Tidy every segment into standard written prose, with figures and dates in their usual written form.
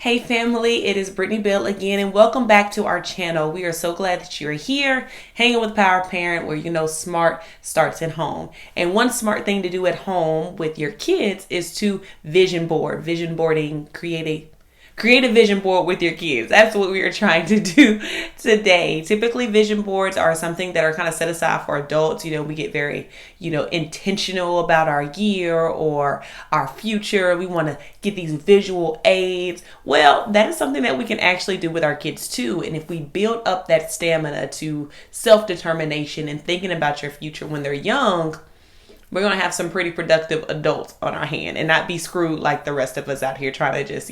Hey family, it is Brittany Bill again, and welcome back to our channel. We are so glad that you're here, hanging with Power Parent, where smart starts at home. And one smart thing to do at home with your kids is to vision board. Vision boarding, create a vision board with your kids. That's what we are trying to do today. Typically, vision boards are something that are kind of set aside for adults. We get very, intentional about our year or our future. We want to get these visual aids. Well, that is something that we can actually do with our kids too. And if we build up that stamina to self-determination and thinking about your future when they're young, we're going to have some pretty productive adults on our hand and not be screwed like the rest of us out here trying to just,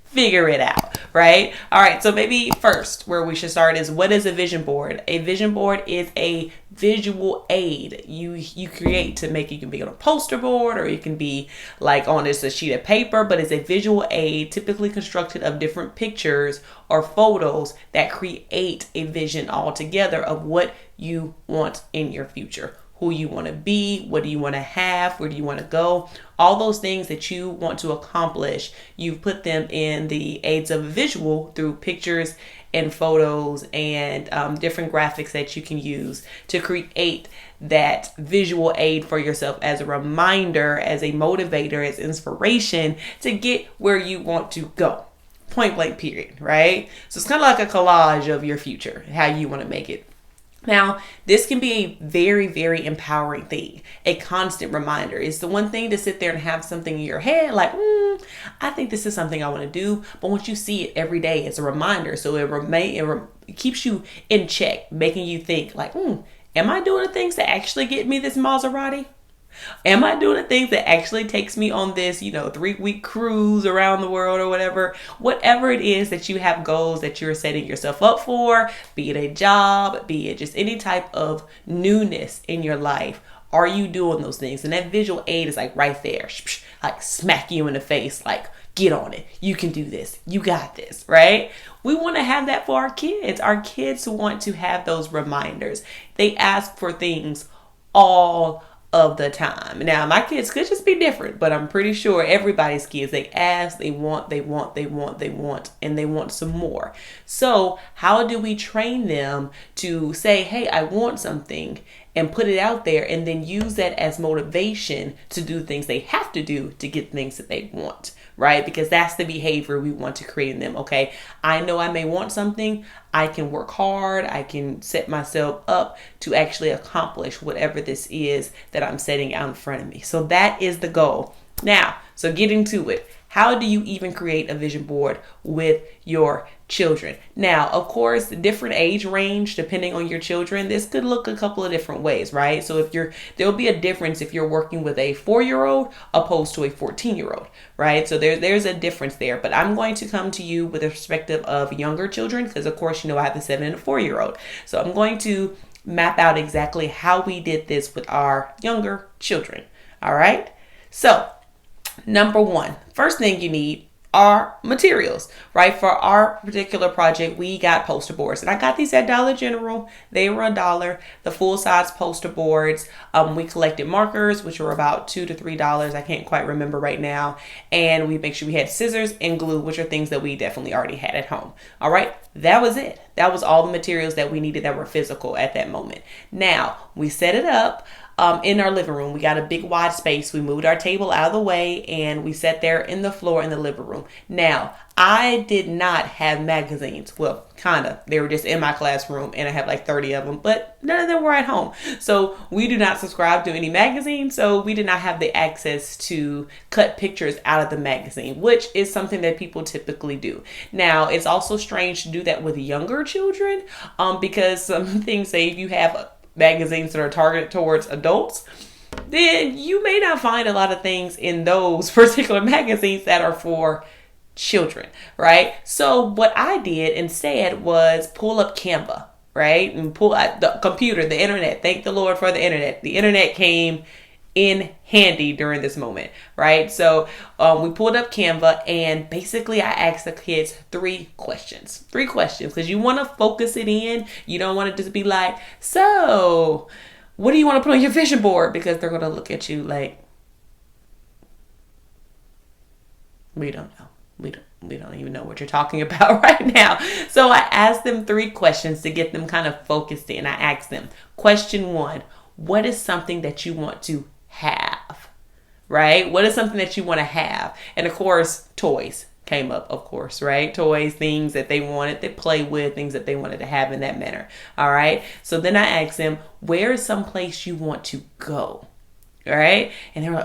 figure it out, right? All right, so maybe first where we should start is, what is a vision board? A vision board is a visual aid you create to make. You can be on a poster board, or it can be like on just a sheet of paper, but it's a visual aid typically constructed of different pictures or photos that create a vision altogether of what you want in your future. Who you want to be, what do you want to have, where do you want to go, all those things that you want to accomplish. You've put them in the aids of visual through pictures and photos and different graphics that you can use to create that visual aid for yourself as a reminder, as a motivator, as inspiration to get where you want to go. Point blank period, right? So it's kind of like a collage of your future, how you want to make it. Now, this can be a very, very empowering thing, a constant reminder. It's the one thing to sit there and have something in your head like, I think this is something I want to do. But once you see it every day, it's a reminder. So it keeps you in check, making you think like, am I doing the things that actually get me this Maserati? Am I doing the things that actually takes me on this, 3-week cruise around the world or whatever? Whatever it is that you have goals that you're setting yourself up for, be it a job, be it just any type of newness in your life. Are you doing those things? And that visual aid is like right there, like smack you in the face, like get on it. You can do this. You got this, right? We want to have that for our kids. Our kids want to have those reminders. They ask for things all of the time. Now, my kids could just be different, but I'm pretty sure everybody's kids, they ask, they want, and they want some more. So how do we train them to say, hey, I want something, and put it out there, and then use that as motivation to do things they have to do to get things that they want, right? Because that's the behavior we want to create in them. Okay, I know I may want something. I can work hard. I can set myself up to actually accomplish whatever this is that I'm setting out in front of me. So that is the goal. Now, so getting to it. How do you even create a vision board with your children? Now, of course, different age range, depending on your children, this could look a couple of different ways, right? So there'll be a difference if you're working with a 4-year-old opposed to a 14-year-old, right? So there's a difference there, but I'm going to come to you with a perspective of younger children, because of course, I have a 7 and a 4-year-old. So I'm going to map out exactly how we did this with our younger children. All right. So number one, first thing you need are materials, right? For our particular project, we got poster boards, and I got these at Dollar General. They were $1. The full size poster boards. We collected markers, which were about $2 to $3. I can't quite remember right now. And we make sure we had scissors and glue, which are things that we definitely already had at home. All right. That was it. That was all the materials that we needed that were physical at that moment. Now we set it up in our living room. We got a big wide space. We moved our table out of the way and we sat there in the floor in the living room. Now, I did not have magazines. Well, kind of. They were just in my classroom and I have like 30 of them, but none of them were at home. So we do not subscribe to any magazine. So we did not have the access to cut pictures out of the magazine, which is something that people typically do. Now, it's also strange to do that with younger children because some things say if you have magazines that are targeted towards adults, then you may not find a lot of things in those particular magazines that are for children, right? So what I did instead was pull up Canva, right? And pull out the computer, the internet. Thank the Lord for the internet. The internet came in handy during this moment, right? So we pulled up Canva and basically I asked the kids three questions because you want to focus it in. You don't want it to just be like, so what do you want to put on your vision board? Because they're going to look at you like, we don't know. we don't even know what you're talking about right now. So I asked them 3 questions to get them kind of focused in. I asked them, question 1, what is something that you want to have? Right? What is something that you want to have? And of course, toys came up, of course, right? Toys, things that they wanted to play with, things that they wanted to have in that manner. All right. So then I asked them, where is some place you want to go? All right. And they were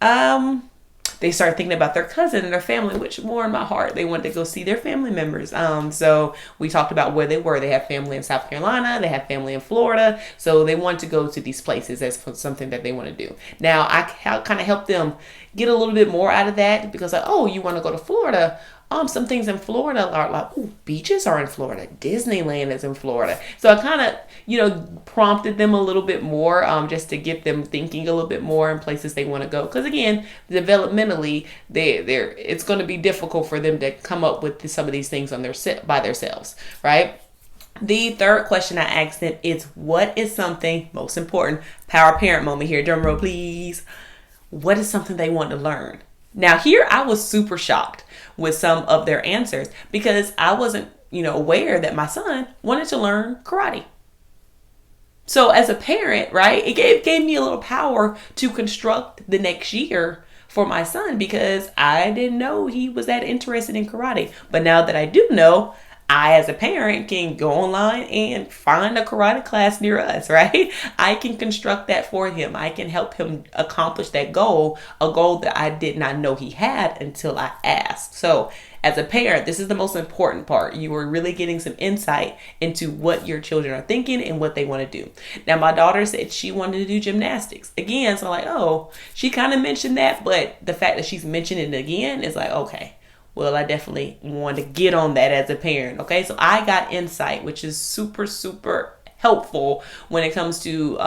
like, they started thinking about their cousin and their family, which more in my heart, they wanted to go see their family members. So we talked about where they were. They have family in South Carolina. They have family in Florida. So they want to go to these places as something that they want to do. Now, I kind of helped them get a little bit more out of that because like, oh, you want to go to Florida? Some things in Florida are like, oh, beaches are in Florida. Disneyland is in Florida. So I kind of, prompted them a little bit more just to get them thinking a little bit more in places they want to go. Because again, developmentally, it's going to be difficult for them to come up with some of these things by themselves, right? The 3rd question I asked them is, what is something, most important, power parent moment here, drum roll please. What is something they want to learn? Now here I was super shocked with some of their answers because I wasn't, aware that my son wanted to learn karate. So as a parent, right, it gave me a little power to construct the next year for my son because I didn't know he was that interested in karate. But now that I do know, I, as a parent, can go online and find a karate class near us, right? I can construct that for him. I can help him accomplish that goal, a goal that I did not know he had until I asked. So as a parent, this is the most important part. You are really getting some insight into what your children are thinking and what they want to do. Now, my daughter said she wanted to do gymnastics. Again, so like, oh, she kind of mentioned that, but the fact that she's mentioning it again is like, okay. Well, I definitely want to get on that as a parent. Okay, so I got insight, which is super, super helpful when it comes to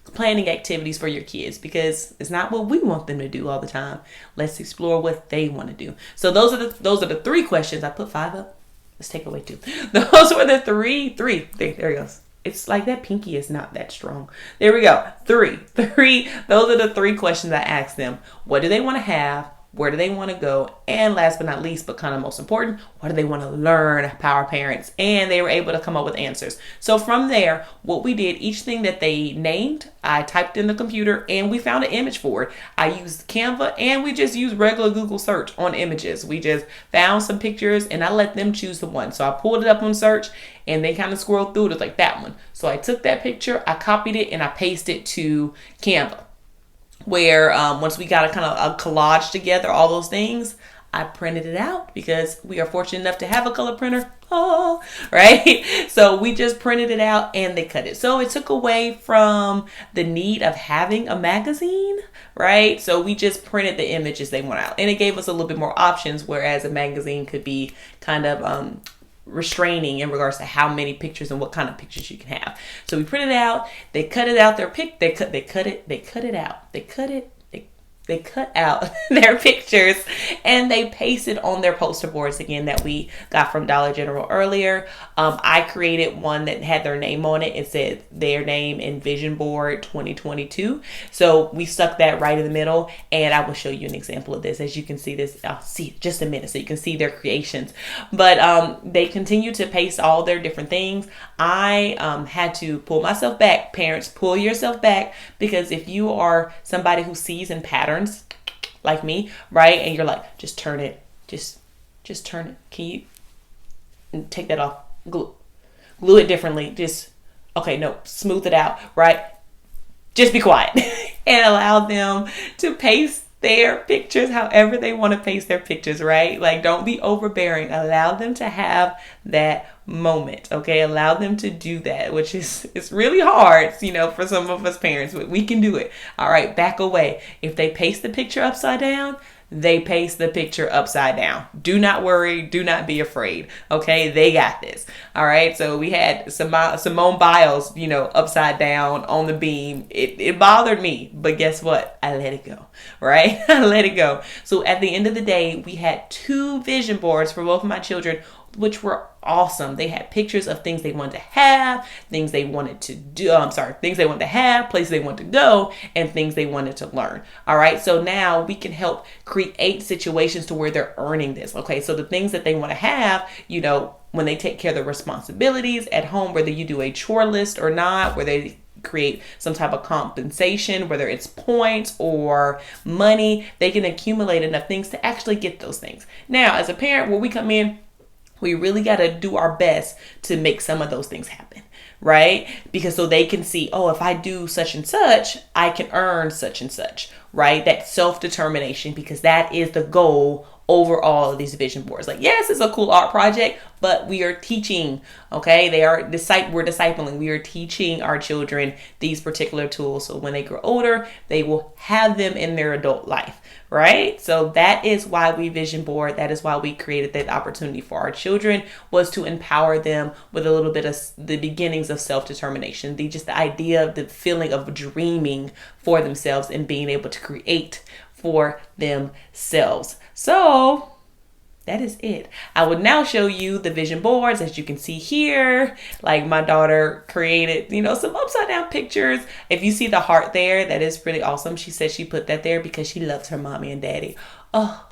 planning activities for your kids because it's not what we want them to do all the time. Let's explore what they want to do. So those are the 3 questions. I put 5 up. Let's take away 2. Those were the three. There it goes. It's like that pinky is not that strong. There we go. 3. Those are the 3 questions I asked them. What do they want to have? Where do they want to go? And last but not least, but kind of most important, what do they want to learn, power parents? And they were able to come up with answers. So from there, what we did, each thing that they named, I typed in the computer and we found an image for it. I used Canva and we just used regular Google search on images. We just found some pictures and I let them choose the one. So I pulled it up on search and they kind of scrolled through it. It was like that one. So I took that picture, I copied it and I pasted it to Canva. Where once we got a kind of a collage together, all those things, I printed it out because we are fortunate enough to have a color printer. Oh, right. So we just printed it out and they cut it. So it took away from the need of having a magazine, right? So we just printed the images they want out and it gave us a little bit more options, whereas a magazine could be kind of restraining in regards to how many pictures and what kind of pictures you can have. So we printed it out, they cut it out they cut out their pictures and they pasted on their poster boards again that we got from Dollar General earlier. I created one that had their name on it. It said their name and Vision Board 2022. So we stuck that right in the middle and I will show you an example of this. As you can see this, I'll see just a minute so you can see their creations. But they continue to paste all their different things. I had to pull myself back. Parents, pull yourself back because if you are somebody who sees in patterns like me, right? And you're like, just turn it, just turn it. Can you take that off? Glue it differently. Smooth it out, right? Just be quiet and allow them to paste their pictures however they want to paste their pictures, right? Like, don't be overbearing. Allow them to have that moment, okay? Allow them to do that, which is, it's really hard, for some of us parents, but we can do it. All right, back away. If they paste the picture upside down, they paste the picture upside down. Do not worry. Do not be afraid. Okay, they got this. All right. So we had Simone Biles, upside down on the beam. It bothered me, but guess what? I let it go. Right? I let it go. So at the end of the day, we had 2 vision boards for both of my children. which were awesome. They had pictures of things they wanted to have, things they wanted to do. Things they wanted to have, places they wanted to go, and things they wanted to learn. All right. So now we can help create situations to where they're earning this. Okay. So the things that they want to have, when they take care of the responsibilities at home, whether you do a chore list or not, where they create some type of compensation, whether it's points or money, they can accumulate enough things to actually get those things. Now, as a parent, when we come in, we really got to do our best to make some of those things happen, right? Because so they can see, oh, if I do such and such, I can earn such and such, right? That self-determination, because that is the goal over all of these vision boards. Like, yes, it's a cool art project, but we are teaching, okay? We're discipling. We are teaching our children these particular tools. So when they grow older, they will have them in their adult life, right? So that is why we vision board. That is why we created that opportunity for our children, was to empower them with a little bit of the beginnings of self-determination. The idea of the feeling of dreaming for themselves and being able to create for themselves. So that is it. I will now show you the vision boards. As you can see here, like my daughter created, some upside down pictures. If you see the heart there, that is pretty awesome. She said she put that there because she loves her mommy and daddy. Oh,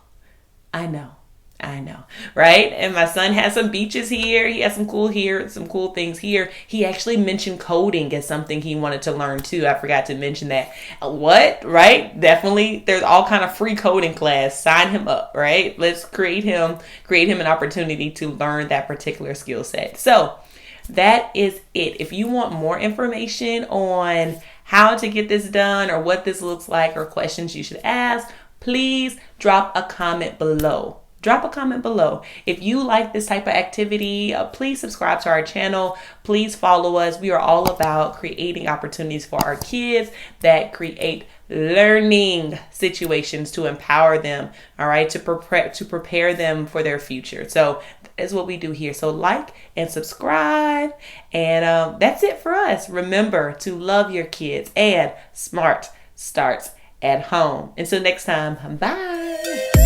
I know, right? And my son has some beaches here. He has some cool things here. He actually mentioned coding as something he wanted to learn too. I forgot to mention that. What? Right? Definitely. There's all kind of free coding class. Sign him up, right? Let's create him an opportunity to learn that particular skill set. So that is it. If you want more information on how to get this done or what this looks like or questions you should ask, please drop a comment below. If you like this type of activity, please subscribe to our channel. Please follow us. We are all about creating opportunities for our kids that create learning situations to empower them, all right, to prepare them for their future. So that's what we do here. So like and subscribe, and that's it for us. Remember to love your kids, and smart starts at home. Until next time, bye.